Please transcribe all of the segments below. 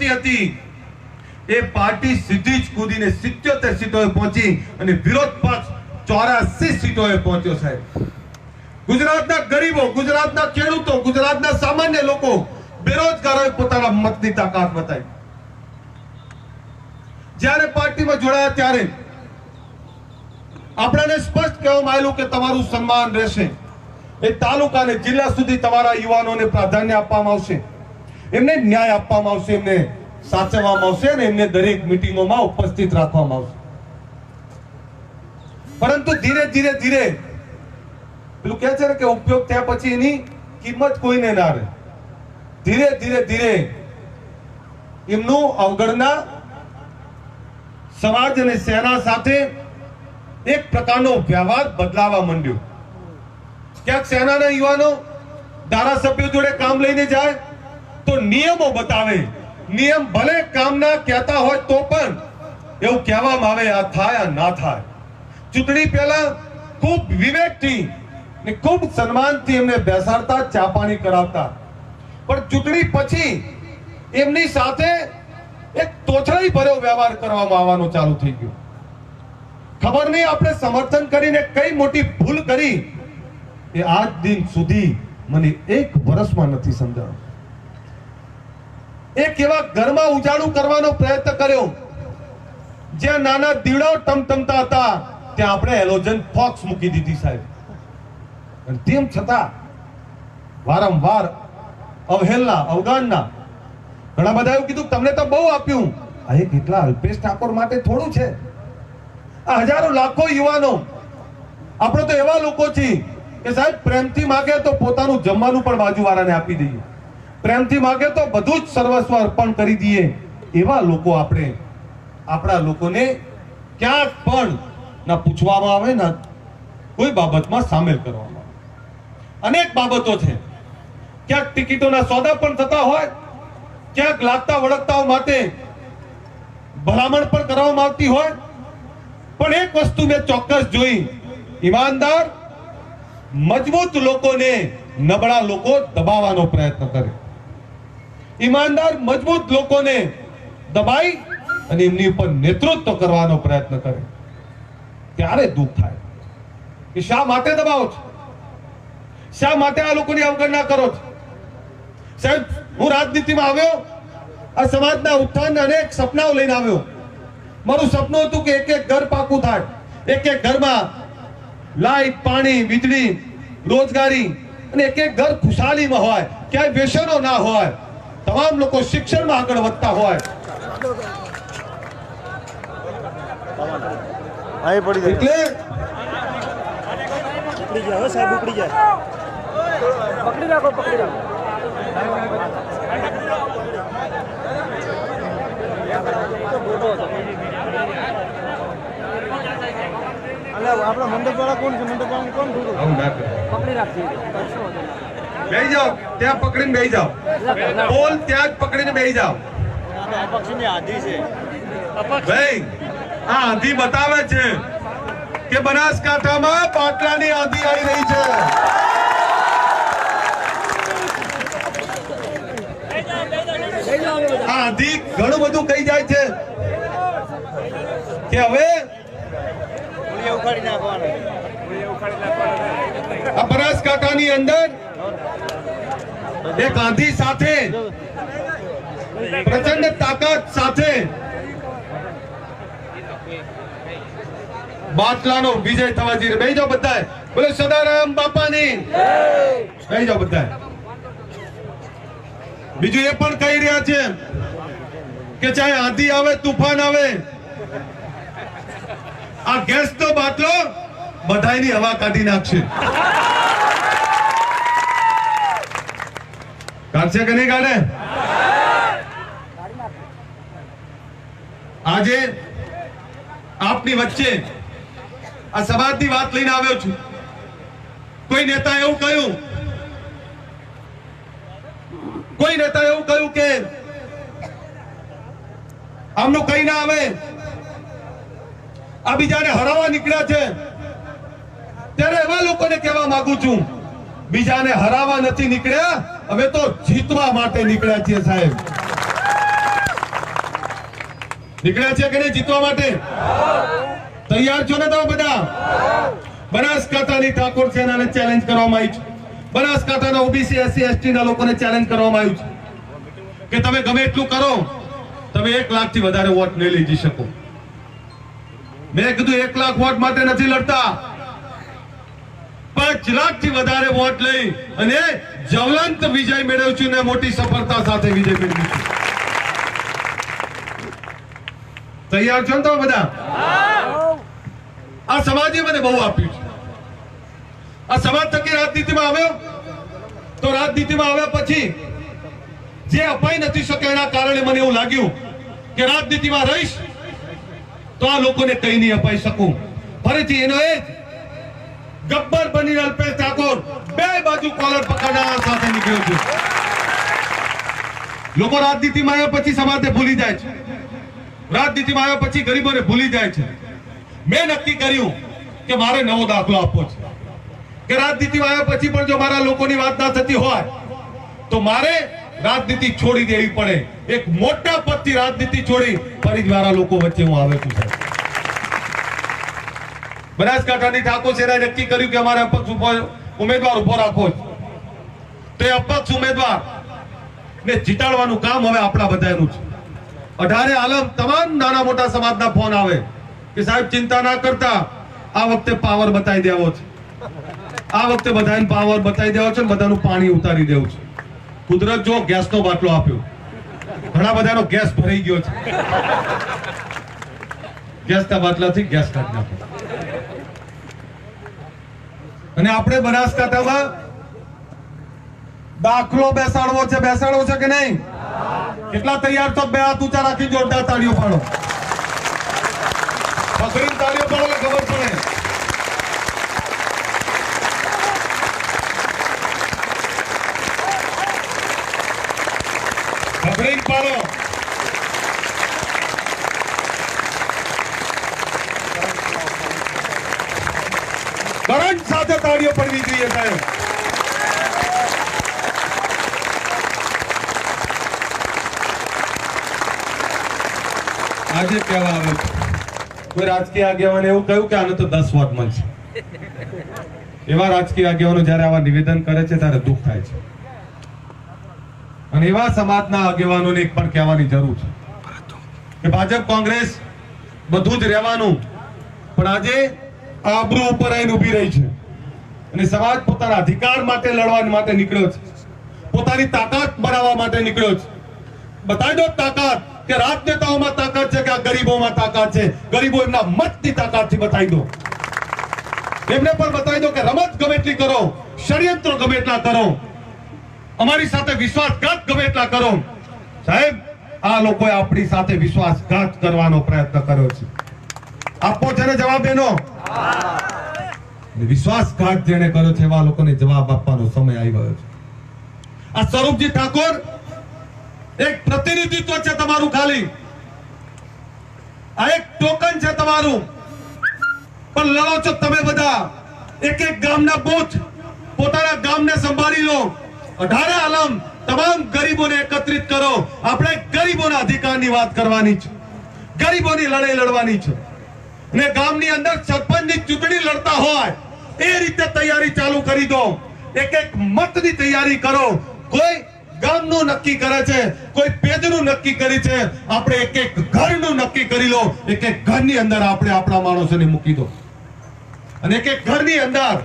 Party હતી એ party સીધી જ કૂદીને 77 સીટોએ પહોંચી અને વિરોધ પક્ષ 84 સીટોએ પહોંચ્યો સાહેબ. ગુજરાતના ગરીબો, ગુજરાતના ખેડૂતો, ગુજરાતના સામાન્ય લોકો, બેરોજગારોએ પોતાના મતની તાકાત બતાવી. જ્યારે પાર્ટીમાં જોડાયા ત્યારે આપણને સ્પષ્ટ કહેવામાં આવેલું કે તમારું સન્માન રહેશે. એ તાલુકા અને જિલ્લા સુધી તમારા યુવાનોને પ્રાધાન્ય આપવામાં આવશે, એમને ન્યાય આપવામાં આવશે, એમને સાચવવામાં આવશે અને એમને દરેક મીટિંગોમાં ઉપસ્થિત રાખવામાં આવશે. પરંતુ ધીરે ધીરે ધીરે પેલું કહે છે કે ઉપયોગ થયા પછી એની કિંમત કોઈને ના રહે. ધીરે ધીરે ધીરે એમનું અવગણના સમાજ અને સેના સાથે એક પ્રકારનો વ્યવહાર બદલાવા માંડ્યો. ક્યાંક સેનાના યુવાનો ધારાસભ્યો જોડે કામ લઈને જાય તો નિયમો બતાવે. નિયમ ભલે કામના કહેતા હોય તો પણ એવું કહેવામાં આવે આ થાય આ ના થાય. ચૂંટણી પહેલા ખૂબ વિવેકથી ને ખૂબ સન્માનથી એમને બેસાડતા, ચા પાણી કરાવતા. પણ ચૂંટણી પછી એમની સાથે એક તોછડાઈ ભર્યો વ્યવહાર કરવામાં આવવાનો ચાલુ થઈ ગયો. ખબર નહીં આપણે સમર્થન કરીને કઈ મોટી ભૂલ કરી એ આજ દિન સુધી મને એક વર્ષમાં નથી સમજાયું. એક એવા ઘરમાં ઉજાળું કરવાનો પ્રયત્ન કર્યો જ્યાં નાના દીવડાઓ ટમટમતા હતા ત્યાં આપણે હેલોજન ફોક્સ મૂકી દીધી સાહેબ. અને તેમ છતાં વારંવાર અવહેલના, અવગણના. ઘણા બધા એવું કીધું તમને તો બહુ આપ્યું. આ એક એટલા અલ્પેશ ઠાકોર માટે થોડું છે. આ હજારો લાખો યુવાનો આપણે તો એવા લોકો છીએ કે સાહેબ પ્રેમથી માગે તો પોતાનું જમવાનું પણ બાજુવાળાને આપી દઈએ, પ્રેમથી માગે તો બધું જ સર્વસ્વ અર્પણ કરી દઈએ. એવા લોકો આપણે આપણા લોકોને ક્યાંક પણ ના પૂછવામાં આવે ના કોઈ બાબતમાં સામેલ કરવામાં આવે. અનેક બાબતો છે. ક્યાંક ટિકિટોના સોદા પણ થતા હોય, ક્યાંક લાગતા વળગતાઓ માટે ભલામણ પણ કરવામાં આવતી હોય. પણ એક વસ્તુ મેં ચોક્કસ જોઈ, ઈમાનદાર મજબૂત લોકોને નબળા લોકો દબાવવાનો પ્રયત્ન કરે. ઈમાનદાર મજબૂત લોકોને દબાઈ અને એમની ઉપર નેતૃત્વ કરવાનો પ્રયત્ન કરે. ત્યારે દુઃખ થાય કે શા માટે દબાવો છો, શા માટે આ લોકોની અવગણના કરો છો. સાહેબ હું રાજનીતિમાં આવ્યો, આ સમાજના ઉત્થાન અનેક સપનાઓ લઈને આવ્યો. મારું સપનું હતું કે એક એક ઘર પાકું થાય, એક એક ઘરમાં લાઈટ, પાણી, વીજળી, રોજગારી અને એક એક ઘર ખુશાલીમાં હોય, ક્યાંય વ્યસનો ના હોય, તમામ લોકો શિક્ષણમાં આગળ વધતા હોય. એટલે ઉપડી જાય સાહેબ, ઉપડી જાય. પકડી રાખો, પકડી રાખો. આપણા મંડપ વાળા કોણ છે? મંડપ વાળા કોણ પકડી રાખી? બેહી જાઓ, ત્યાં પકડીને બેહી જાઓ. બોલ ત્યાં જ પકડીને બેહી જાઓ. અપક્ષની આધી છે ભાઈ, આ આંધી બતાવે છે કે બનાસકાંઠામાં પાટલાની આંધી આવી રહી છે. આ આંધી ઘણું બધું કહી જાય છે કે હવે આ બનાસકાંઠાની અંદર એક આંધી સાથે પ્રચંડ તાકાત સાથે બાટલાનો વિજય થવા જઈ રહ્યો. બેહી જાઓ બધાય. બોલે સદારામ બાપાની. બેહી જાઓ બધાય. બીજું એ પણ કહી રહ્યા છે કે ચાહે આંધી આવે, તુફાન આવે, આ ગેસનો બાટલો બધાયની હવા કાઢી નાખશે. કાઢશે કે નહીં કાઢે? આજે આપની વચ્ચે આ સમાજની વાત લઈને આવ્યો છું. કોઈ નેતા એવું કહ્યું, કોઈ નેતા એવું કહ્યું કે આમનું કઈ ના આવે, આ બીજાને હરાવવા નીકળ્યા છે. ત્યારે એવા લોકોને કહેવા માંગુ છું, બીજાને હરાવવા નથી નીકળ્યા, હવે તો જીતવા માટે નીકળ્યા છીએ સાહેબ. નીકળ્યા છે કે નહીં જીતવા માટે? તૈયાર છો ને તમે બધા? બનાસકાંઠાની ઠાકોર સેનાને ચેલેન્જ કરવામાં આવી છે. બનાસકાંઠાના ઓબીસી એસસી એસટી ના લોકોને ચેલેન્જ કરવામાં આવ્યું છે કે તમે ગમે એટલું કરો, તમે 1 લાખ થી વધારે વોટ નહીં લઈ જઈ શકો. મેં કીધું 1 લાખ વોટ માટે નથી લડતા, 5 લાખ થી વધારે વોટ લઈ અને જ્વલંત વિજય મેળવ્યું છું ને મોટી સફળતા સાથે વિજય મેળવ્યું છું. તૈયાર છો ને તમે બધા? આ સમાજે મને બહુ આપ્યું છે. આ સમાજ થકી રાજનીતિમાં આવ્યો, તો રાજનીતિમાં આવ્યા પછી જે અપાઈ નથી શકે એના કારણે મને એવું લાગ્યું કે રાજનીતિમાં રહીશ તો આ લોકોને કઈ નહીં અપાઈ શકું. ફરીથી એનો એ જ ગબ્બર બની અલ્પેશ ઠાકોર 2 બાજુ કોલર પકડનાર સાથે નીકળ્યો છું. લોકો રાજનીતિમાં આવ્યા પછી સમાજને ભૂલી જાય છે, રાજનીતિમાં આવ્યા પછી ગરીબોને ભૂલી જાય છે. મેં નક્કી કર્યું કે મારે નવો દાખલો આપવો છે કે રાજનીતિમાં આવ્યા પછી પણ જો મારા લોકોની વાત ના થતી હોય તો મારે રાજનીતિ છોડી દેવી પડે. એક મોટા પદથી રાજનીતિ છોડી ફરી મારા લોકો વચ્ચે હું આવે છું. બનાસકાંઠાની ઠાકોર સેનાએ નક્કી કર્યું કે અમારે અપક્ષ ઉમેદવાર ઉભો રાખવો છે. તો એ અપક્ષ ઉમેદવાર ને જીતાડવાનું કામ હવે આપણા બધાનું છે. 18 આલમ તમામ નાના મોટા સમાજના ફોન આવે કે સાહેબ ચિંતા ના કરતા, આ વખતે પાવર બતાવી દેવો છે, આ વખતે બધાને પાવર બતાવી દેવો છે, બધાનું પાણી ઉતારી દેવું છે. કુદરત જો ગેસનો બાટલો આપ્યો, ઘણા બધાનો ગેસ ભરાઈ ગયો છે. ગેસના બાટલાથી ગેસ કાઢી નાખો. અને આપણે બનાસકાંઠામાં દાખલો બેસાડવો છે કે નહીં? કેટલા તૈયાર છો? 2 હાથ ઊંચા રાખી જોરદાર તાળીઓ પાડો. પકડીને તાળીઓ પાડો કે ખબર પડે. પકડીને પાડો. કરંટ સાથે તાળીઓ પડવી જોઈએ સાહેબ. આજે કહેવા આવે છે કોઈ રાજકીય આગેવાને એવું કહ્યું કે આને તો 10 વોટ મળશે. એવા રાજકીય આગેવાનો જયારે આવા નિવેદન કરે છે ત્યારે દુઃખ થાય છે. અને એવા સમાજના આગેવાનોને એક પણ કહેવાની જરૂર છે કે ભાજપ કોંગ્રેસ બધું જ રહેવાનું, પણ આજે આબરૂ ઉપર આવીને ઉભી રહી છે અને સમાજ પોતાના અધિકાર માટે લડવા માટે નીકળ્યો છે, પોતાની તાકાત બનાવવા માટે નીકળ્યો છે. બતાવી દો તાકાત કે રાજનેતાઓમાં તાકાત છે કે આ ગરીબોમાં તાકાત છે. ગરીબો એમના મતની તાકાતથી બતાવી દો. એમને પણ બતાવી દો કે રમત ગમે એટલી કરો, ષડયંત્રો ગમે એટલા કરો, અમારી સાથે વિશ્વાસઘાત ગમે એટલા કરો. સાહેબ, આ લોકોએ આપણી સાથે વિશ્વાસઘાત કરવાનો પ્રયત્ન કર્યો છે. આપો છે ને જવાબ એનો? વિશ્વાસઘાત જેને કર્યો છે એવા લોકોને જવાબ આપવાનો સમય આવ્યો છે. આ સ્વરૂપજી ઠાકોર એક પ્રતિનિધિત્વ છે તમારું, ખાલી આ એક ટોકન છે તમારું. પણ લડો છો તમે બધા. એક ગામના બૂથ પોતાના ગામને સંભાળી લો. 18 આલમ તમામ ગરીબોને એકત્રિત કરો. આપણે ગરીબોના અધિકારની વાત કરવાની છે, ગરીબોની લડાઈ લડવાની છે. અને ગામની અંદર સરપંચની ચૂંટણી લડતા હોય એ રીતે તૈયારી ચાલુ કરી દો. એક મતની તૈયારી કરો. કોઈ ગામનું નક્કી કરે છે, કોઈ પેજનું નક્કી કરી છે, આપણે એક ઘરનું નક્કી કરી લો. એક ઘરની અંદર આપણે આપણા માણસોને મૂકી દો અને એક ઘરની અંદર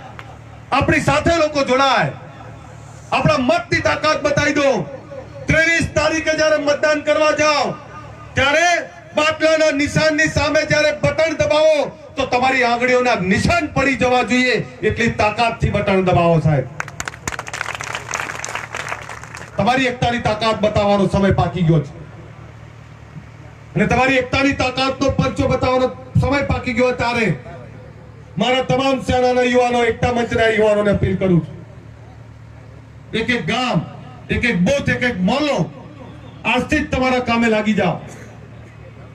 આપણી સાથે લોકો જોડાય. આપણા મતની તાકાત બતાવી દો. 23 તારીખે જ્યારે મતદાન કરવા જાઓ ત્યારે બાટલાના નિશાનની સામે જ્યારે બટન દબાવો તો તમારી આંગળીઓના નિશાન પડી જવા જોઈએ એટલી તાકાતથી બટન દબાવો સાહેબ. તમારી એકતાની તાકાત બતાવવાનો સમય પાકી ગયો છે અને તમારી એકતાની તાકાતનો પરચો બતાવવાનો સમય પાકી ગયો. ત્યારે મારા તમામ સેનાના યુવાનો, એકતા મંચના યુવાનોને અપીલ કરું છું, એક ગામ, એક બૂથ, એક મોહલ્લો આજથી જ તમારા કામે લાગી જાઓ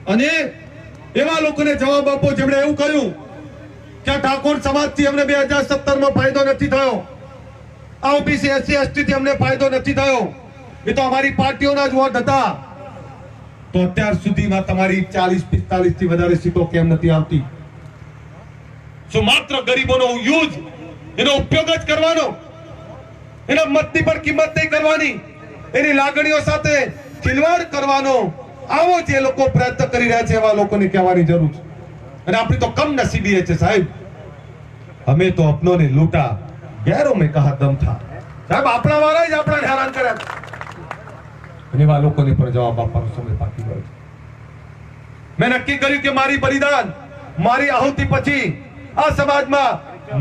અને એવા લોકોને જવાબ આપો જેમણે એવું કહ્યું કે ઠાકોર સમાજથી અમને 2017માં ફાયદો નથી થયો, આ ઓબીસી એસસી એસટી થી અમને ફાયદો નથી થયો. એ તો અમારી પાર્ટીઓના જ વોટ હતા. તો અત્યાર સુધીમાં તમારી 40-45 થી વધારે સીટો કેમ નથી આવતી? શું માત્ર ગરીબોનો યુઝ, એનો ઉપયોગ જ કરવાનો, એના મતની પર કિંમત નહીં કરવાની, એની લાગણીઓ સાથે ખિલવાડ કરવાનો, આવો જે લોકો પ્રયત્ન કરી રહ્યા છે એવા લોકોને કહેવાની જરૂર છે. અને આપણી તો કમ નસીબી છે સાહેબ, અમે તો અપનો ને લૂટા, ગેરો મેં કહા દમ થા. સાહેબ આપણા વાળા જ આપણાને હેરાન કર્યા, અને એવા લોકોને પણ જવાબ આપવાનો સમય બાકી રહ્યો છે. મેં નક્કી કર્યું કે મારી બલિદાન, મારી આહુતિ પછી આ સમાજમાં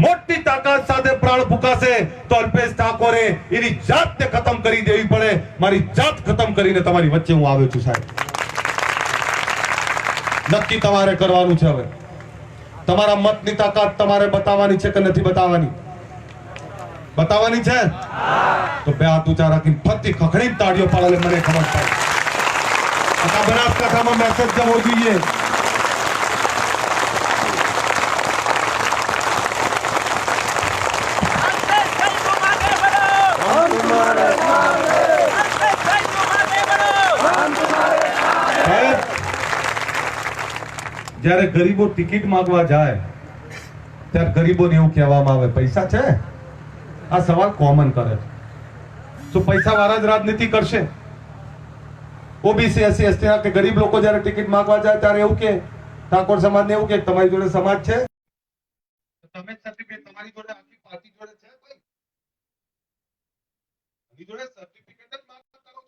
મોટી તાકાત સાથે પ્રાણ ફૂંકાશે તો અલ્પેશ ઠાકોરે એની જાતને ખતમ કરી દેવી પડે. મારી જાત ખતમ કરીને તમારી વચ્ચે હું આવ્યો છું સાહેબ. નક્કી તમારે કરવાનું છે. હવે તમારા મતની તાકાત તમારે બતાવવાની છે કે નથી બતાવવાની? બતાવવાની છે તો બે હાથ ઊંચા રાખીને ફરતી ખખડીને તાળીઓ પાડે, મને ખબર પડે. આ બનાસકાંઠામાં મેસેજ જવો જોઈએ. જ્યારે ગરીબો ટિકિટ માંગવા જાય ત્યારે ગરીબોને એવું કહેવામાં આવે પૈસા છે. આ સવાલ કોમન કરે છે. શું પૈસા વાળા જ રાજનીતિ કરશે? ઓબીસી એસસી એસટી કે ગરીબ લોકો જ્યારે ટિકિટ માંગવા જાય ત્યારે એવું કે ઠાકોર સમાજને એવું કે તમારી જોડે સમાજ છે, તમે સર્ટિફિકેટ તમારી જોડે આખી પાર્ટી જોડે છે, કોઈ એની જોડે સર્ટિફિકેટ જ માંગ કરો છો.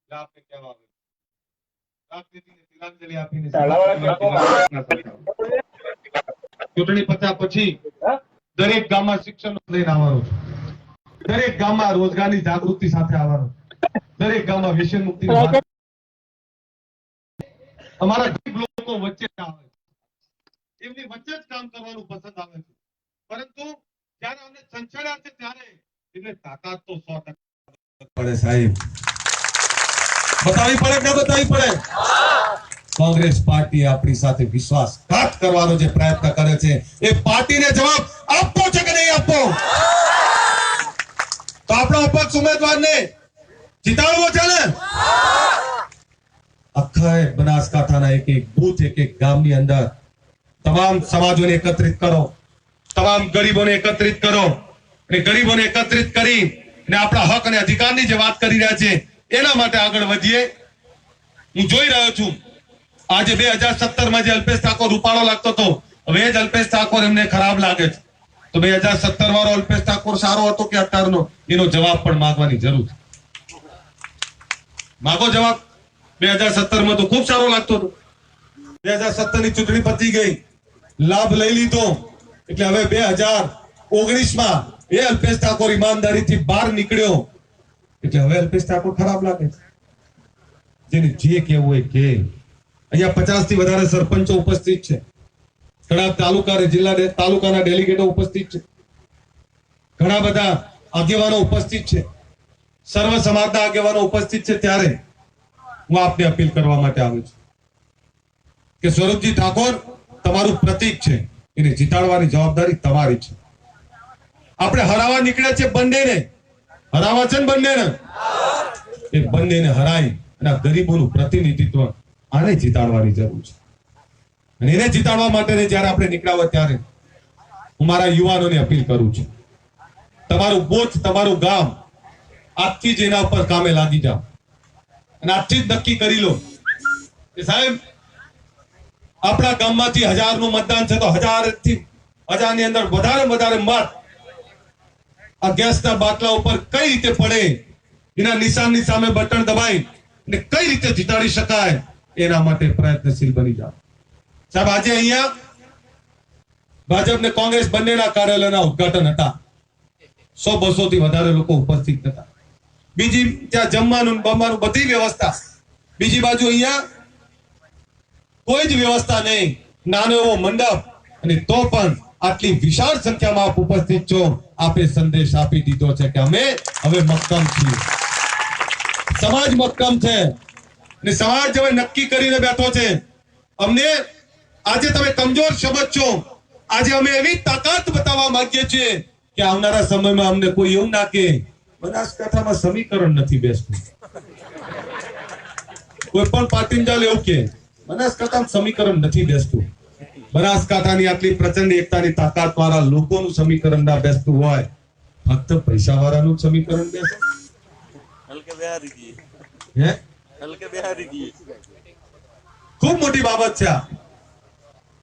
આપને કહેવા આવે રાજનીતિને તિલાંજલિ આપીને ચૂંટણી પછી દરેક ગામમાં શિક્ષણ લઈને આવવાનું છે, દરેક ગામમાં રોજગારની જાગૃતિ સાથે આવવાનું, દરેક ગામમાં વ્યસન મુક્તિ અમારા ગરીબ લોકો વચ્ચે આવે છે, એમની વચ્ચે જ કામ કરવાનું પસંદ આવે છે. પરંતુ જ્યારે અમને સંચાડ્યા છે ત્યારે એટલે તાકાત તો 100% પડે સાહેબ. બતાવી પડે કે બતાવી પડે? કોંગ્રેસ પાર્ટી આપણી સાથે વિશ્વાસઘાત કરવાનો જે પ્રયત્ન કરે છે એ પાર્ટીને જવાબ આપવો છે કે નહીં આપવો? તો આપણો અપક્ષ ઉમેદવારને જીતાડવો છે ને? આખા બનાસકાંઠાના એક એક બૂથ, એક એક ગામની અંદર તમામ સમાજોને એકત્રિત કરો, તમામ ગરીબોને એકત્રિત કરો, અને ગરીબોને એકત્રિત કરી અને આપણા હક અને અધિકારની જે વાત કરી રહ્યા છે એના માટે આગળ વધીએ. હું જોઈ રહ્યો છું આજે 2017 માં જે અલ્પેશ ઠાકોર રૂપાળો લાગતો હતો, હવે જ અલ્પેશ ઠાકોર એમને ખરાબ લાગે છે. તો 2017 વાળો અલ્પેશ ઠાકોર સારો હતો કે અત્યારનો? એનો જવાબ પણ માંગવાની જરૂર છે. માંગો જવાબ. 2017 માં તો ખૂબ સારો લાગતો હતો. 2017 ની ચૂંટણી પતી ગઈ, લાભ લઈ લીધો, એટલે હવે 2019 માં એ અલ્પેશ ઠાકોર ઈમાનદારીથી બહાર નીકળ્યો, એટલે હવે અલ્પેશ ઠાકોર ખરાબ લાગે છે. જેને જે કહેવું હોય કે અહીંયા 50 થી વધારે સરપંચો ઉપસ્થિત છે, ઘણા તાલુકા જિલ્લા તાલુકાના ડેલિગેટો ઉપસ્થિત છે, ઘણા બધા આગેવાનો ઉપસ્થિત છે, સર્વ સમાજના આગેવાનો ઉપસ્થિત છે. ત્યારે હું આપને અપીલ કરવા માટે આવ્યો છું કે સ્વરૂપજી ઠાકોર તમારું પ્રતીક છે, એને જીતાડવાની જવાબદારી તમારી છે. આપણે હરાવા નીકળ્યા છે બંનેને, હરાવા છે ને બંનેને, એ બંનેને હરાઈ અને આ ગરીબોનું પ્રતિનિધિત્વ આને જીતાડવાની જરૂર છે. અને એને જીતાડવા માટે જ્યારે આપણે નીકળ્યા હોય ત્યારે હું મારા યુવાનોને અપીલ કરું છું, તમારું બૂથ, તમારું ગામ આજથી જ એના ઉપર કામે લાગી જાઓ અને આજથી જ નક્કી કરી લો કે સાહેબ આપણા ગામમાંથી 1000 નું મતદાન છે તો 1000 થી 1000 ની અંદર વધારે વધારે મત આ ગેસના બાટલા ઉપર કઈ રીતે પડે, એના નિશાનની સામે બટન દબાઈ અને કઈ રીતે જીતાડી શકાય એના માટે પ્રયત્નશીલ બની જાઓ. સાહેબ આજે અહીંયા ભાજપ ને કોંગ્રેસ બંનેના કાર્યાલયના ઉદ્ઘાટન હતા, 100-200 થી વધારે લોકો ઉપસ્થિત હતા. બીજી ત્યાં જમવાનું બમવાનું બધી વ્યવસ્થા, બીજી બાજુ અહીંયા કોઈ જ વ્યવસ્થા નહીં, નાનો એવો મંડપ, અને તો પણ આટલી વિશાળ સંખ્યામાં આપ ઉપસ્થિત છો. આપે સંદેશ આપી દીધો છે કે અમે હવે મક્કમ છીએ, સમાજ મક્કમ છે અને સમાજ હવે નક્કી કરીને બેઠો છે. અમને આજે તમે કમજોર સમજશો, આજે અમે એવી તાકાત બતાવવા માંગીએ છીએ કે આવનારા સમયમાં અમને કોઈ એવું ના કે બનાસકાંઠામાં સમીકરણ નથી બેસતું, કોઈ પણ પાર્ટીમાં જાઓ એવું કે બનાસકાંઠામાં સમીકરણ નથી બેસતું. બનાસકાંઠાની આટલી પ્રચંડ એકતાની તાકાત વાળા લોકોનું સમીકરણ ના બેસતું હોય, ફક્ત પૈસા વાળાનું સમીકરણ બેસે. હે? ખૂબ મોટી બાબત છે આ.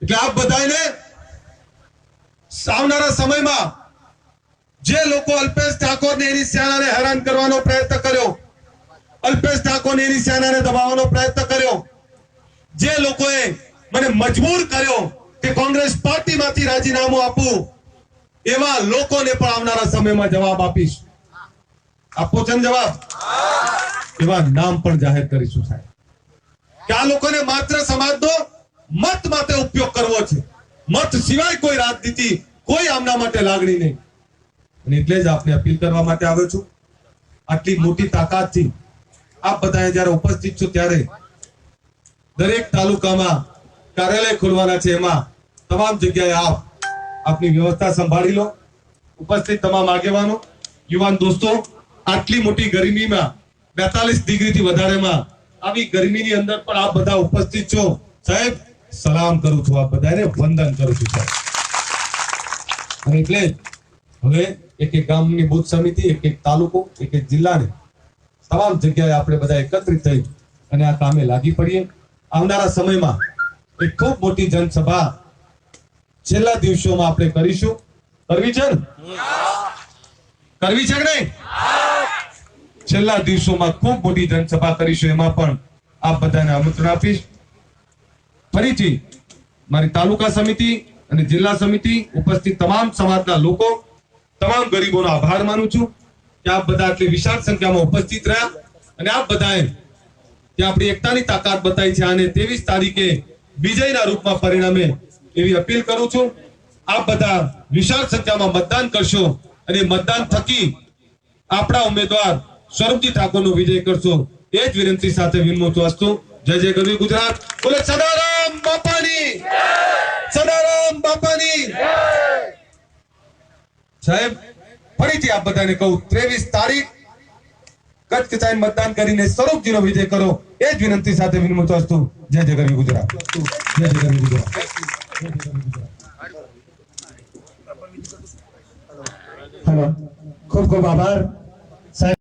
એટલે આપ બધાને આવનારા સમયમાં જે લોકો અલ્પેશ ઠાકોર ને એની સેનાને હેરાન કરવાનો પ્રયત્ન કર્યો, અલ્પેશ ઠાકોર ને એની સેનાને દબાવવાનો પ્રયત્ન કર્યો, જે લોકોએ મને મજબૂર કર્યો કે કોંગ્રેસ પાર્ટીમાંથી રાજીનામું આપું, એવા લોકોને પણ આવનારા સમયમાં જવાબ આપીશ. આપો છે ને જવાબ? એવા નામ પણ જાહેર કરીશું સાહેબ, કે આ લોકોને માત્ર સમાજનો મત માટે ઉપયોગ કરવો છે, મત સિવાય કોઈ રાજનીતિ, કોઈ આમના માટે લાગણી નહીં. અને એટલે જ આપને અપીલ કરવા માટે આવ્યો છું. આટલી મોટી તાકાતથી આપ બધા જયારે ઉપસ્થિત છો ત્યારે દરેક તાલુકામાં કાર્યાલય ખોલવાના છે, એમાં તમામ જગ્યાએ આપની વ્યવસ્થા સંભાળી લો. ઉપસ્થિત તમામ આગેવાનો, યુવાન દોસ્તો, આટલી મોટી ગરમીમાં 42 ડિગ્રીથી વધારેમાં આવી ગરમીની અંદર પણ આપ બધા ઉપસ્થિત છો સાહેબ, સલામ કરું છું, આપ બધાને વંદન કરું છું સાહેબ. અને એટલે હવે એક એક ગામની બૂથ સમિતિ, એક એક તાલુકો, એક એક જિલ્લાને તમામ જગ્યાએ આપણે બધા એકત્રિત થઈ અને આ કામે લાગી પડીએ. આવનારા સમયમાં એક ખૂબ મોટી જનસભા છેલ્લા દિવસોમાં આપણે કરીશું. કરવી છે ને? કરવી છે કે નહીં? છેલ્લા દિવસોમાં ખૂબ મોટી જનસભા કરીશું. એમાં પણ આપ બધાને આમંત્રણ આપીશ. ફરીથી મારી તાલુકા સમિતિ અને જિલ્લા સમિતિ, ઉપસ્થિત તમામ સમાજના લોકો, તમામ ગરીબોનો આભાર માનું છું કે આપ બધા આટલી વિશાળ સંખ્યામાં ઉપસ્થિત રહ્યા અને આપ બધાએ કે આપણી એકતાની તાકાત બતાવી છે. આને 23 તારીખે વિજયના રૂપમાં પરિણમે એવી અપીલ કરું છું. આપ બધા વિશાળ સંખ્યામાં મતદાન કરશો અને મતદાન થકી આપણા ઉમેદવાર સ્વરૂપજી ઠાકોરનો વિજય કરશો. એ જ વિનંતી સાથે વિનમું છું. અસ્તુ. જય જય ગરવી ગુજરાત. બોલે સદારામ બાપાની જય, સદારામ બાપાની જય. સાહેબ ફરીથી આપ બધાને કહું, 23 તારીખ કચ્છ કચાઈ મતદાન કરીને સ્વરૂપજીનો વિજય કરો. એ જ વિનંતી સાથે વિનમું છું. અસ્તુ. જય જય ગરવી ગુજરાત. જય જય ગરવી ગુજરાત. હેલો, ખૂબ ખૂબ આભાર સાહેબ.